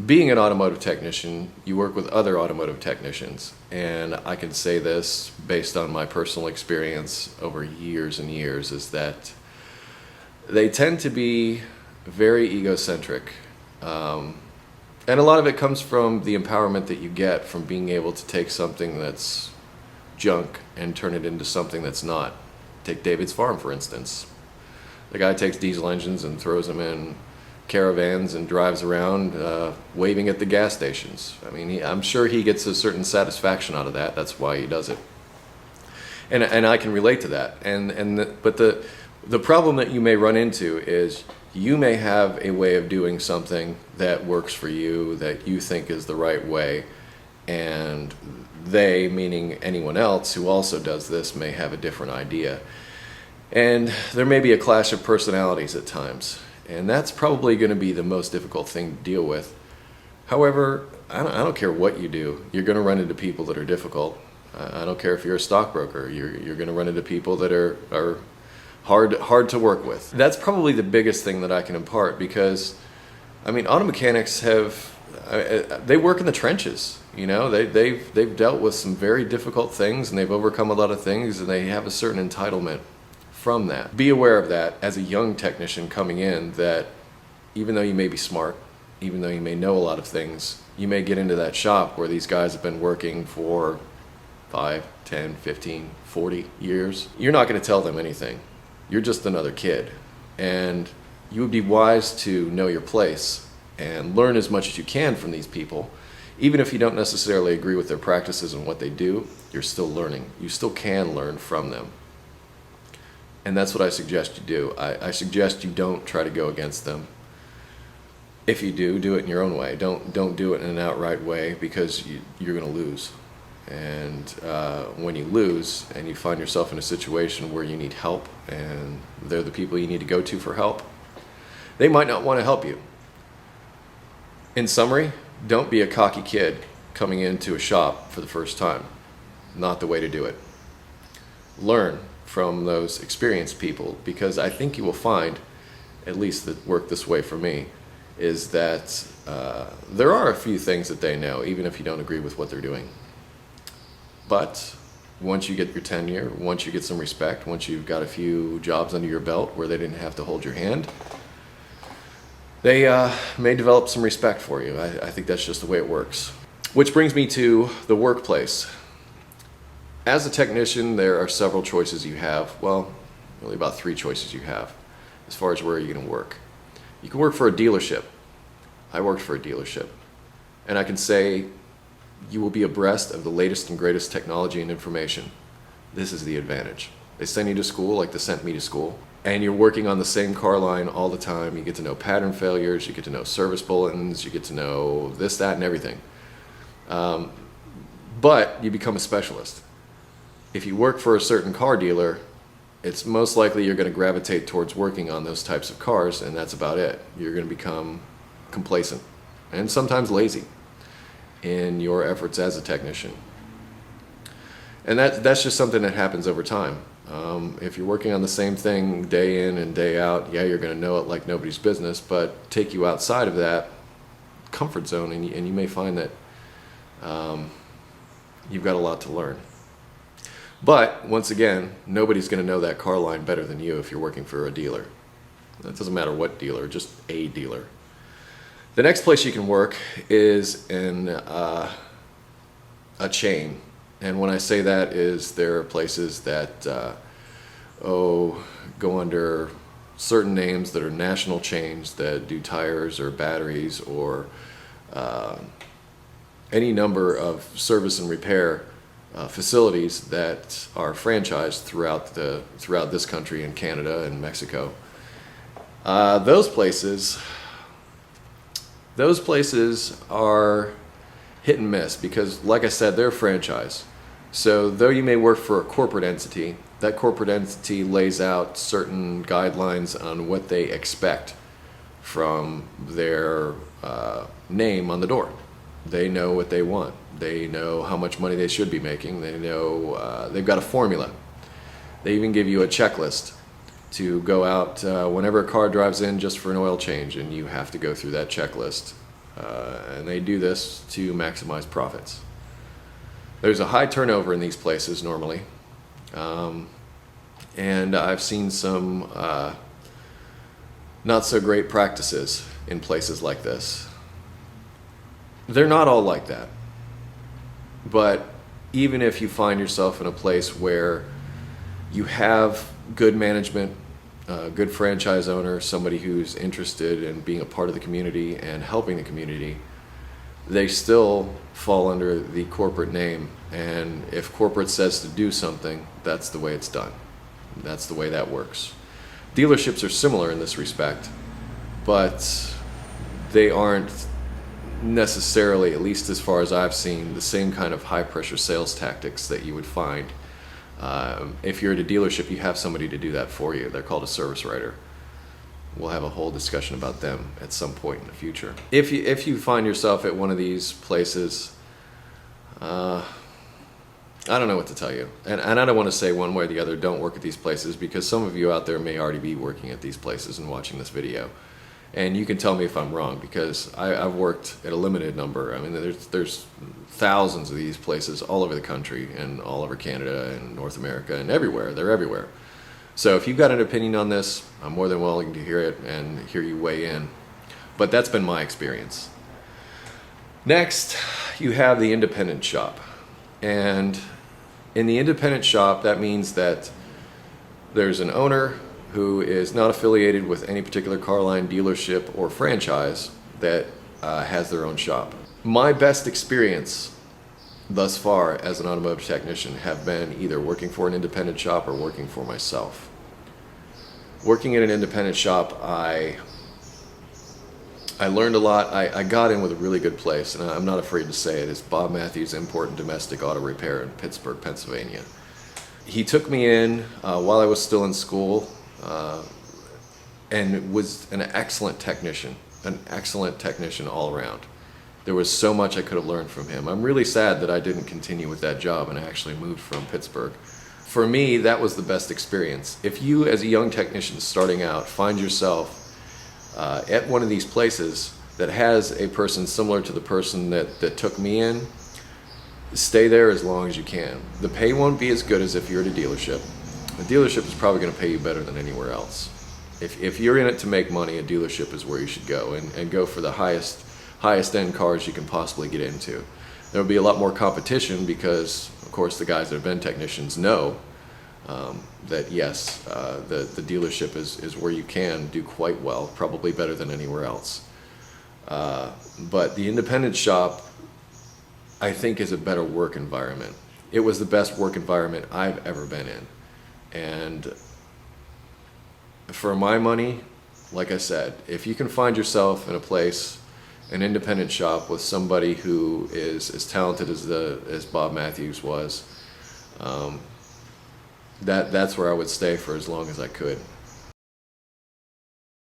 Being an automotive technician, you work with other automotive technicians, and I can say this based on my personal experience over years and years, is that they tend to be very egocentric. And a lot of it comes from the empowerment that you get from being able to take something that's junk and turn it into something that's not. Take David's Farm, for instance. The guy takes diesel engines and throws them in caravans and drives around waving at the gas stations. I mean, I'm sure he gets a certain satisfaction out of that. That's why he does it. And I can relate to that. But the problem that you may run into is you may have a way of doing something that works for you, that you think is the right way, and they, meaning anyone else who also does this, may have a different idea. And there may be a clash of personalities at times, and that's probably going to be the most difficult thing to deal with. However, I don't care what you do, you're going to run into people that are difficult. I don't care if you're a stockbroker, you're going to run into people that are hard to work with. That's probably the biggest thing that I can impart, because I mean, auto mechanics they work in the trenches. You know, they've dealt with some very difficult things, and they've overcome a lot of things, and they have a certain entitlement from that. Be aware of that as a young technician coming in, that even though you may be smart, even though you may know a lot of things, you may get into that shop where these guys have been working for 5, 10, 15, 40 years. You're not going to tell them anything. You're just another kid, and you would be wise to know your place and learn as much as you can from these people. Even if you don't necessarily agree with their practices and what they do, you're still learning. You still can learn from them. And that's what I suggest you do. I suggest you don't try to go against them. If you do it in your own way. Don't do it in an outright way, because you're going to lose. And when you lose and you find yourself in a situation where you need help, and they're the people you need to go to for help, they might not want to help you. In summary, don't be a cocky kid coming into a shop for the first time. Not the way to do it. Learn from those experienced people, because I think you will find, at least that worked this way for me, is that there are a few things that they know, even if you don't agree with what they're doing. But once you get your tenure, once you get some respect, once you've got a few jobs under your belt where they didn't have to hold your hand, they may develop some respect for you. I think that's just the way it works. Which brings me to the workplace. As a technician, there are several choices you have. Well, really about 3 choices you have as far as where you're going to work. You can work for a dealership. I worked for a dealership. And I can say you will be abreast of the latest and greatest technology and information. This is the advantage. They send you to school like they sent me to school, and you're working on the same car line all the time. You get to know pattern failures, you get to know service bulletins, you get to know this, that, and everything. But you become a specialist. If you work for a certain car dealer, it's most likely you're going to gravitate towards working on those types of cars, and that's about it. You're going to become complacent and sometimes lazy in your efforts as a technician. And that's just something that happens over time. If you're working on the same thing day in and day out, yeah, you're going to know it like nobody's business, but take you outside of that comfort zone, and you may find that you've got a lot to learn. But once again, nobody's going to know that car line better than you if you're working for a dealer. It doesn't matter what dealer, just a dealer. The next place you can work is in a chain. And when I say that, is there are places that go under certain names that are national chains that do tires or batteries or any number of service and repair facilities that are franchised throughout this country and Canada and Mexico. Those places are hit and miss, because like I said, they're a franchise. So though you may work for a corporate entity, that corporate entity lays out certain guidelines on what they expect from their name on the door. They know what they want. They know how much money they should be making. They know they've got a formula. They even give you a checklist to go out whenever a car drives in just for an oil change, and you have to go through that checklist and they do this to maximize profits. There's a high turnover in these places normally, and I've seen some not so great practices in places like this. They're not all like that, but even if you find yourself in a place where you have good management, good franchise owner, somebody who's interested in being a part of the community and helping the community, they still fall under the corporate name. And if corporate says to do something, that's the way it's done. That's the way that works. Dealerships are similar in this respect, but they aren't necessarily, at least as far as I've seen, the same kind of high pressure sales tactics that you would find. If you're at a dealership, you have somebody to do that for you. They're called a service writer. We'll have a whole discussion about them at some point in the future. If you find yourself at one of these places, I don't know what to tell you. And I don't want to say one way or the other, don't work at these places, because some of you out there may already be working at these places and watching this video. And you can tell me if I'm wrong, because I've worked at a limited number. I mean, there's thousands of these places all over the country and all over Canada and North America and everywhere. They're everywhere. So if you've got an opinion on this, I'm more than willing to hear it and hear you weigh in. But that's been my experience. Next, you have the independent shop. And in the independent shop, that means that there's an owner who is not affiliated with any particular car line, dealership, or franchise that has their own shop. My best experience thus far as an automotive technician have been either working for an independent shop or working for myself. Working at an independent shop, I learned a lot. I got in with a really good place, and I'm not afraid to say it. It's Bob Matthews Import and Domestic Auto Repair in Pittsburgh, Pennsylvania. He took me in while I was still in school, and was an excellent technician all around. There was so much I could have learned from him. I'm really sad that I didn't continue with that job and I actually moved from Pittsburgh. For me, that was the best experience. If you, as a young technician starting out, find yourself at one of these places that has a person similar to the person that took me in, stay there as long as you can. The pay won't be as good as if you're at a dealership. A dealership is probably going to pay you better than anywhere else. If you're in it to make money, a dealership is where you should go, and go for the highest end cars you can possibly get into. There will be a lot more competition because, of course, the guys that have been technicians know that yes, the dealership is where you can do quite well, probably better than anywhere else. But the independent shop, I think, is a better work environment. It was the best work environment I've ever been in. And for my money, like I said, if you can find yourself in a place, an independent shop with somebody who is as talented as Bob Matthews was, that's where I would stay for as long as I could.